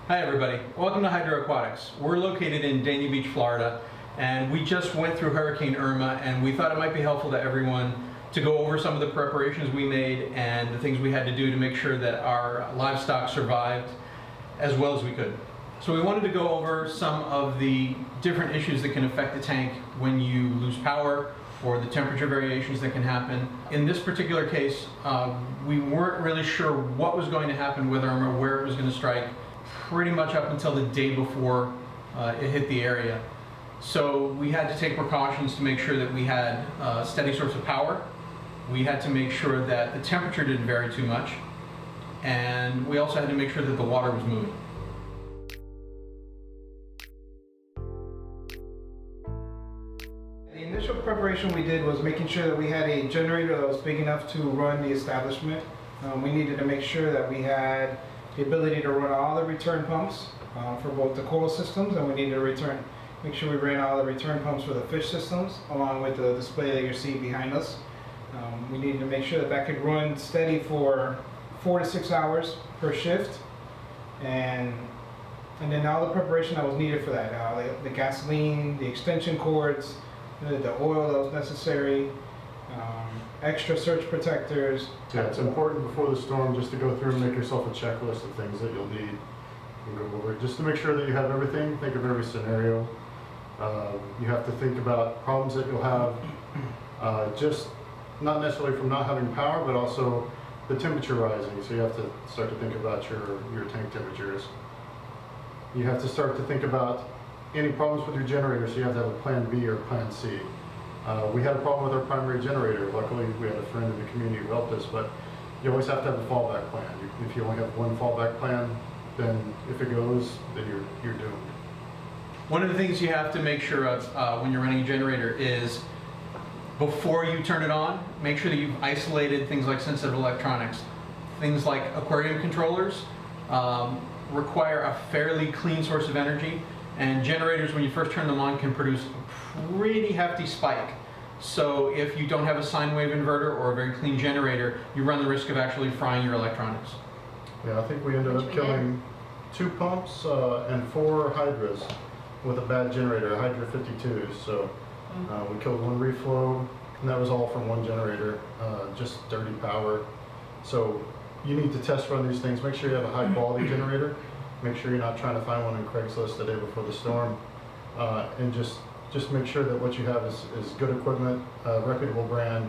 Hi everybody, welcome to Hydro Aquatics. We're located in Dania Beach, Florida, and we just went through Hurricane Irma, and we thought it might be helpful to everyone to go over some of the preparations we made and the things we had to do to make sure that our livestock survived as well as we could. So we wanted to go over some of the different issues that can affect the tank when you lose power or the temperature variations that can happen. In this particular case, we weren't really sure what was going to happen with Irma, where it was going to strike, pretty much up until the day before it hit the area. So we had to take precautions to make sure that we had a steady source of power. We had to make sure that the temperature didn't vary too much. And we also had to make sure that the water was moving. The initial preparation we did was making sure that we had a generator that was big enough to run the establishment. We needed to make sure that we had the ability to run all the return pumps for both the coral systems, and we needed to make sure we ran all the return pumps for the fish systems, along with the display that you're seeing behind us. We needed to make sure that that could run steady for 4 to 6 hours per shift, and then all the preparation that was needed for that, the gasoline, the extension cords, the oil that was necessary, extra surge protectors. Yeah, it's important before the storm just to go through and make yourself a checklist of things that you'll need and go over it. Just to make sure that you have everything, think of every scenario. You have to think about problems that you'll have, just not necessarily from not having power, but also the temperature rising. So you have to start to think about your tank temperatures. You have to start to think about any problems with your generator, so you have to have a plan B or plan C. We had a problem with our primary generator. Luckily, we had a friend in the community who helped us, but you always have to have a fallback plan. If you only have one fallback plan, then if it goes, then you're doomed. One of the things you have to make sure of when you're running a generator is before you turn it on, make sure that you've isolated things like sensitive electronics. Things like aquarium controllers require a fairly clean source of energy, and generators, when you first turn them on, can produce a pretty hefty spike. So if you don't have a sine wave inverter or a very clean generator, you run the risk of actually frying your electronics. Yeah, I think we ended up killing 2 pumps and 4 hydras with a bad generator, a Hydra 52. So we killed 1 reef flow, and that was all from 1 generator, just dirty power. So you need to test run these things. Make sure you have a high quality generator. Make sure you're not trying to find one on Craigslist the day before the storm, and just make sure that what you have is good equipment, reputable brand,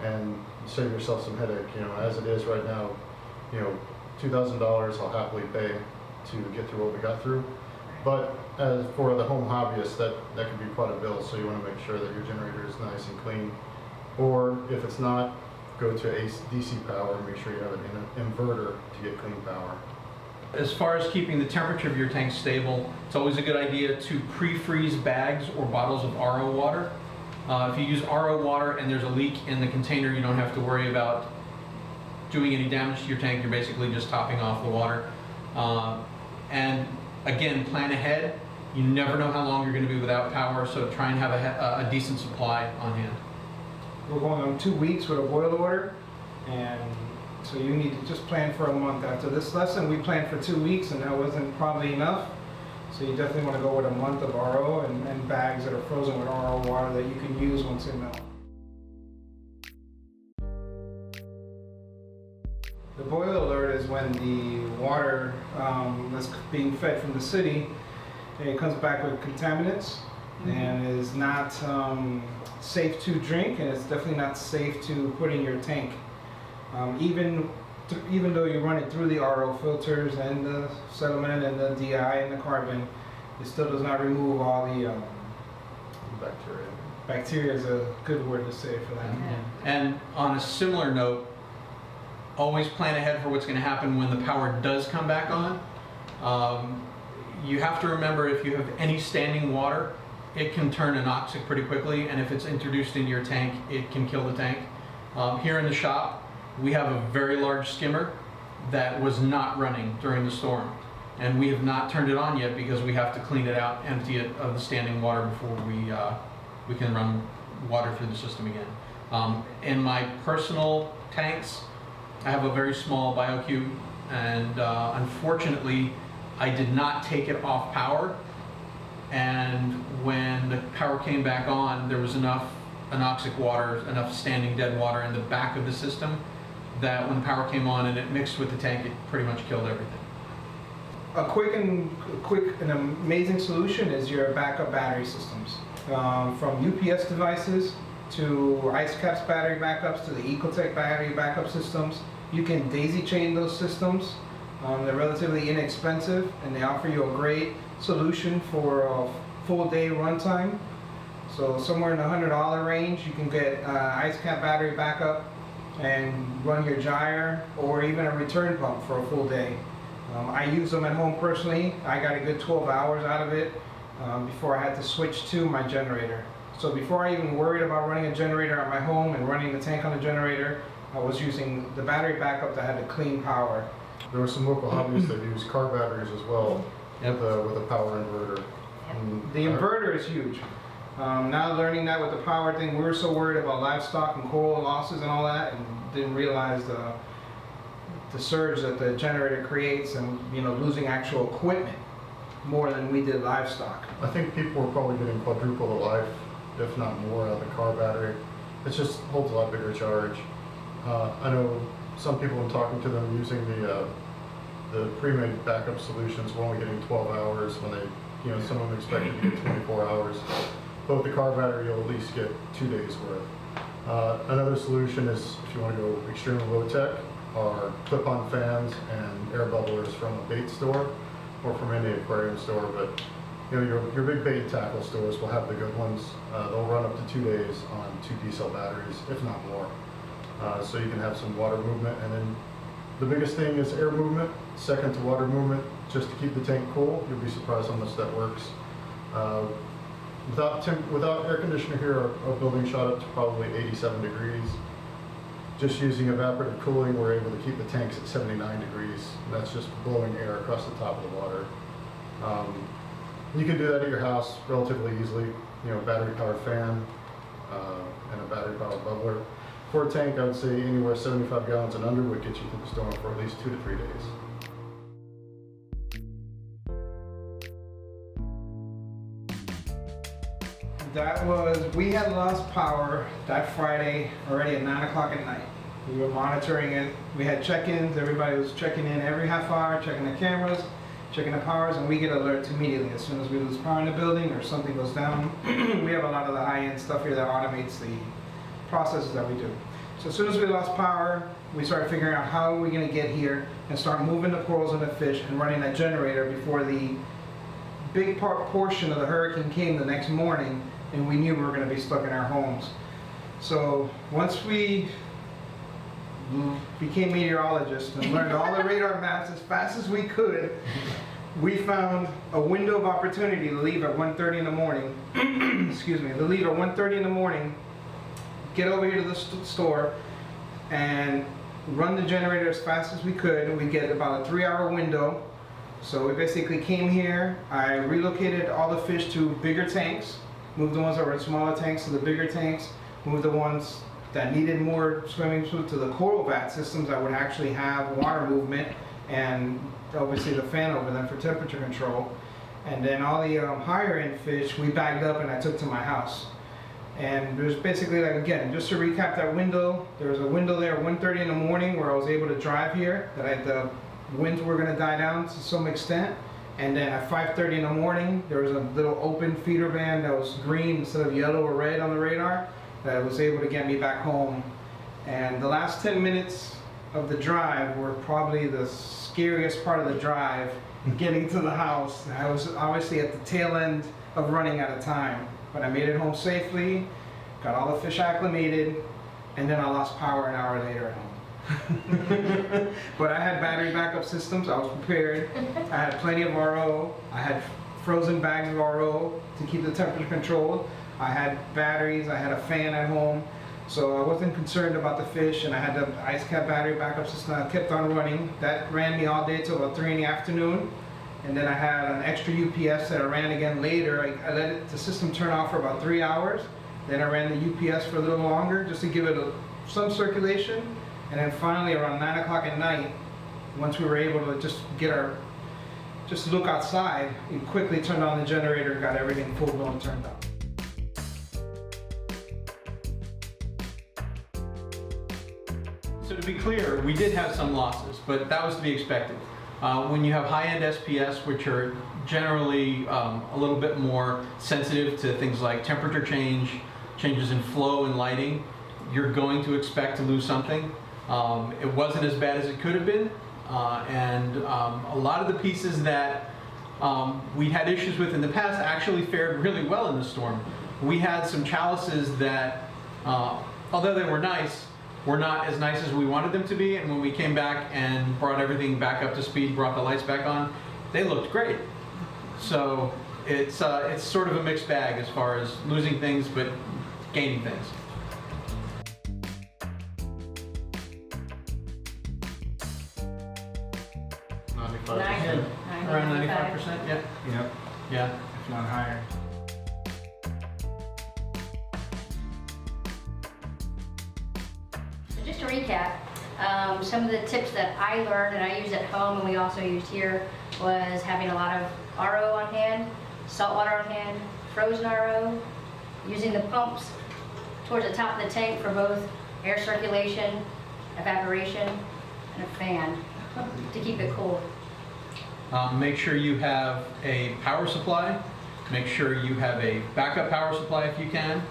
and save yourself some headache. You know, as it is right now, you know, $2,000 I'll happily pay to get through what we got through. But as for the home hobbyist, that could be quite a bill. So you want to make sure that your generator is nice and clean, or if it's not, go to DC power and make sure you have an inverter to get clean power. As far as keeping the temperature of your tank stable, it's always a good idea to pre-freeze bags or bottles of RO water. If you use RO water and there's a leak in the container, you don't have to worry about doing any damage to your tank. You're basically just topping off the water. And again, plan ahead. You never know how long you're going to be without power, so try and have a decent supply on hand. We're going on 2 weeks with a boil order, and so you need to just plan for a month. After this lesson, we planned for 2 weeks, and that wasn't probably enough. So you definitely want to go with a month of RO and bags that are frozen with RO water that you can use once they melt. The boil alert is when the water that's being fed from the city, it comes back with contaminants and is not safe to drink, and it's definitely not safe to put in your tank. Even though you run it through the RO filters and the sediment and the DI and the carbon, it still does not remove all the Bacteria. Bacteria is a good word to say for that. And on a similar note, always plan ahead for what's going to happen when the power does come back on. You have to remember, if you have any standing water, it can turn anoxic pretty quickly, and if it's introduced into your tank, it can kill the tank. Here in the shop, we have a very large skimmer that was not running during the storm, and we have not turned it on yet because we have to clean it out, empty it of the standing water before we can run water through the system again. In my personal tanks, I have a very small BioCube, and unfortunately I did not take it off power, and when the power came back on, there was enough anoxic water, enough standing dead water in the back of the system that when the power came on and it mixed with the tank, it pretty much killed everything. A quick and amazing solution is your backup battery systems. From UPS devices to Ice Caps battery backups to the Ecotech battery backup systems. You can daisy chain those systems. They're relatively inexpensive and they offer you a great solution for a full day runtime. So somewhere in the $100 range, you can get Ice Cap battery backup and run your gyre or even a return pump for a full day. I use them at home personally. I got a good 12 hours out of it before I had to switch to my generator. So before I even worried about running a generator at my home and running the tank on the generator, I was using the battery backup that had the clean power. There were some local hobbyists that use car batteries as well with a power inverter. The inverter is huge. Now learning that with the power thing, we were so worried about livestock and coral losses and all that, and didn't realize the surge that the generator creates, and losing actual equipment more than we did livestock. I think people were probably getting quadruple the life, if not more, out of the car battery. It just holds a lot bigger charge. I know some people, in talking to them, using the pre-made backup solutions, were only getting 12 hours when they, some of them expected to get 24 hours. But with the car battery, you'll at least get 2 days worth. Another solution is, if you want to go extremely low tech, are clip-on fans and air bubblers from a bait store or from any aquarium store. But your big bait tackle stores will have the good ones. They'll run up to 2 days on 2 D-cell batteries, if not more. So you can have some water movement, and then the biggest thing is air movement, second to water movement, just to keep the tank cool. You'll be surprised how much that works. Without air conditioner here, our building shot up to probably 87 degrees. Just using evaporative cooling, we're able to keep the tanks at 79 degrees. And that's just blowing air across the top of the water. You can do that at your house relatively easily. Battery powered fan and a battery powered bubbler. For a tank, I would say anywhere 75 gallons and under would get you through the storm for at least 2 to 3 days. We had lost power that Friday already at 9 o'clock at night. We were monitoring it. We had check-ins. Everybody was checking in every half hour, checking the cameras, checking the powers, and we get alerts immediately as soon as we lose power in the building or something goes down. We have a lot of the high-end stuff here that automates the processes that we do. So as soon as we lost power, we started figuring out how are we going to get here and start moving the corals and the fish and running that generator before the big portion of the hurricane came the next morning, and we knew we were going to be stuck in our homes. So once we became meteorologists and learned all the radar maps as fast as we could, we found a window of opportunity to leave at 1:30 in the morning. Excuse me, to leave at 1:30 in the morning, get over here to the store and run the generator as fast as we could, and we get about a 3-hour window. So we basically came here, I relocated all the fish to bigger tanks, moved the ones that were in smaller tanks to the bigger tanks, moved the ones that needed more swimming to the coral vat systems that would actually have water movement, and obviously the fan over them for temperature control. And then all the higher end fish we bagged up and I took to my house. And there's basically, like, again, just to recap that window, there was a window there at 1:30 in the morning where I was able to drive here, that the winds were going to die down to some extent. And then at 5:30 in the morning, there was a little open feeder van that was green instead of yellow or red on the radar that was able to get me back home. And the last 10 minutes of the drive were probably the scariest part of the drive, getting to the house. I was obviously at the tail end of running out of time, but I made it home safely, got all the fish acclimated, and then I lost power an hour later at home. But I had battery backup systems, I was prepared. I had plenty of RO, I had frozen bags of RO to keep the temperature controlled. I had batteries, I had a fan at home, so I wasn't concerned about the fish, and I had the Ice Cap battery backup system I kept on running. That ran me all day till about 3 in the afternoon. And then I had an extra UPS that I ran again later. I let the system turn off for about 3 hours. Then I ran the UPS for a little longer just to give it some circulation. And then finally around 9 o'clock at night, once we were able to just just look outside, you quickly turned on the generator, got everything full blown turned on. So to be clear, we did have some losses, but that was to be expected. When you have high-end SPS, which are generally a little bit more sensitive to things like temperature change, changes in flow and lighting, you're going to expect to lose something. It wasn't as bad as it could have been, and a lot of the pieces that we had issues with in the past actually fared really well in the storm. We had some chalices that, although they were nice, were not as nice as we wanted them to be, and when we came back and brought everything back up to speed, brought the lights back on, they looked great. So it's sort of a mixed bag as far as losing things but gaining things. Around 95%, yeah. Yep, Yeah. if not higher. So just to recap, some of the tips that I learned and I used at home and we also used here was having a lot of RO on hand, salt water on hand, frozen RO, using the pumps towards the top of the tank for both air circulation, evaporation, and a fan to keep it cool. Make sure you have a power supply. Make sure you have a backup power supply if you can,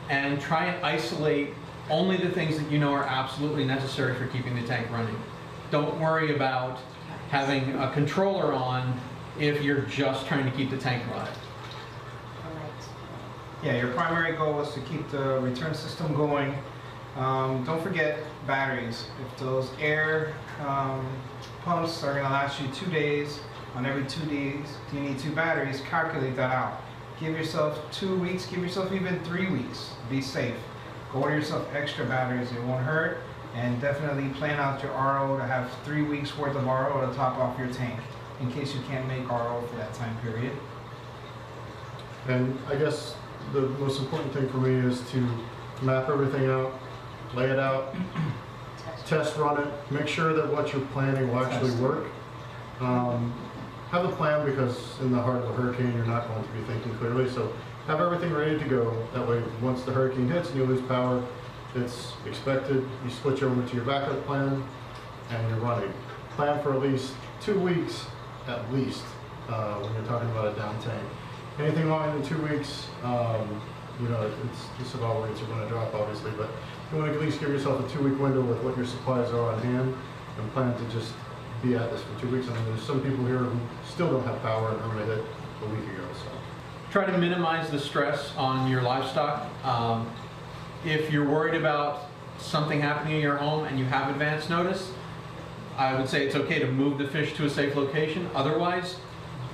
and try and isolate only the things that you know are absolutely necessary for keeping the tank running. Don't worry about having a controller on if you're just trying to keep the tank running. Yeah, your primary goal is to keep the return system going. Don't forget batteries. If those air pumps are gonna last you 2 days, on every 2 days you need 2 batteries, calculate that out. Give yourself 2 weeks, give yourself even 3 weeks. Be safe. Go order yourself extra batteries, it won't hurt. And definitely plan out your RO to have 3 weeks worth of RO to top off your tank in case you can't make RO for that time period. And I guess the most important thing for me is to map everything out, lay it out, test run it, make sure that what you're planning will actually work. Have a plan, because in the heart of a hurricane you're not going to be thinking clearly, so have everything ready to go. That way once the hurricane hits and you lose power, it's expected, you switch over to your backup plan and you're running. Plan for at least 2 weeks at least when you're talking about a down tank. Anything longer than 2 weeks, you know, the survival rates are going to drop obviously, but you want to at least give yourself a 2-week window with what your supplies are on hand and plan to just be at this for 2 weeks. I mean, there's some people here who still don't have power and Irma hit a week ago, so. Try to minimize the stress on your livestock. If you're worried about something happening in your home and you have advance notice, I would say it's okay to move the fish to a safe location. Otherwise,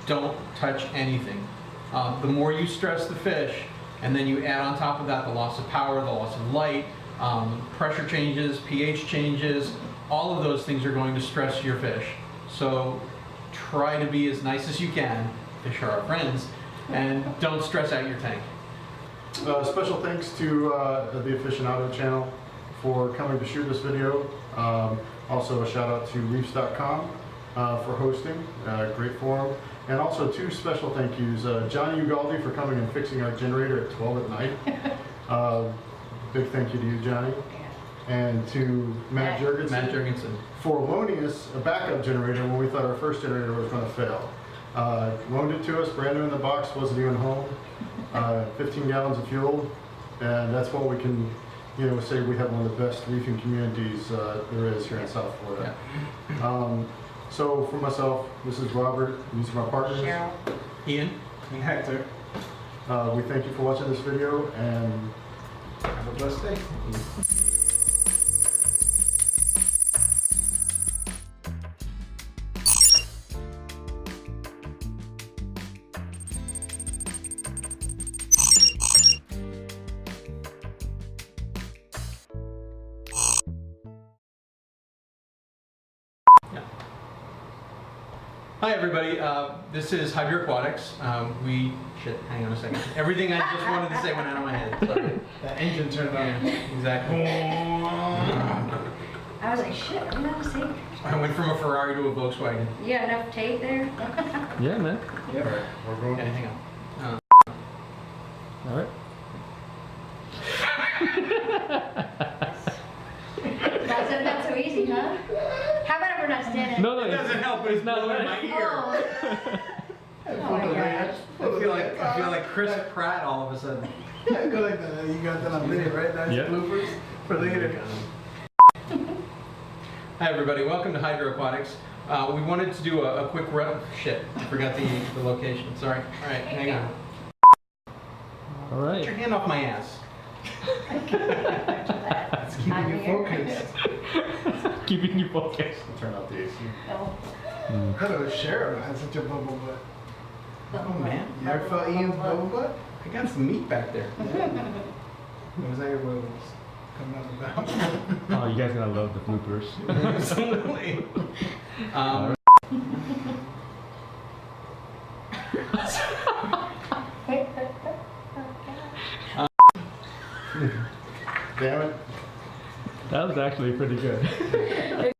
don't touch anything. The more you stress the fish, and then you add on top of that the loss of power, the loss of light, pressure changes, pH changes, all of those things are going to stress your fish. So try to be as nice as you can. Fish are our friends. And don't stress out your tank. Special thanks to the Aficionado channel for coming to shoot this video. Also a shout out to reefs.com for hosting, great forum. And also 2 special thank yous. Johnny Ugaldi for coming and fixing our generator at 12 at night. Big thank you to you, Johnny. And to Matt Jurgensen for loaning us a backup generator when we thought our first generator was going to fail. Loaned it to us, brand new in the box, wasn't even home. 15 gallons of fuel, and that's what we can, you know, say we have one of the best reefing communities there is here in South Florida. Yeah. So for myself, this is Robert, these are my partners. Cheryl. Ian. And Hector, We thank you for watching this video, and have a blessed day. Hi everybody, this is Hydroaquatics. Hang on a second. Everything I just wanted to say went out of my head, sorry. That engine turned on. Yeah, exactly. I was like, shit, are we allowed to say? I went from a Ferrari to a Volkswagen. You got enough tape there? Yeah, man. Yep. Alright, we're going. Okay, hang on. All right. That's not so easy, huh? How about if we're not standing? No, It doesn't help, but it's not blowing in bad. my ear. Oh my gosh. I feel like Chris Pratt all of a sudden. Yeah, go like that. You got that on video, right? That's Yep. bloopers for later. Hi everybody, welcome to Hydroaquatics. We wanted to do a quick shit, I forgot the location, sorry. All right, hang on. All Get right. your hand off my ass. It's keeping you focused. Keeping you focused. Turn out the AC. Oh. Hello, Cheryl has such a bubble butt. Oh man, You ever felt Ian's bubble butt? I got some meat back there. It was like your bubbles coming out the mouth. Oh, you guys gonna love the bloopers. Absolutely. Um, Damn it. That was actually pretty good.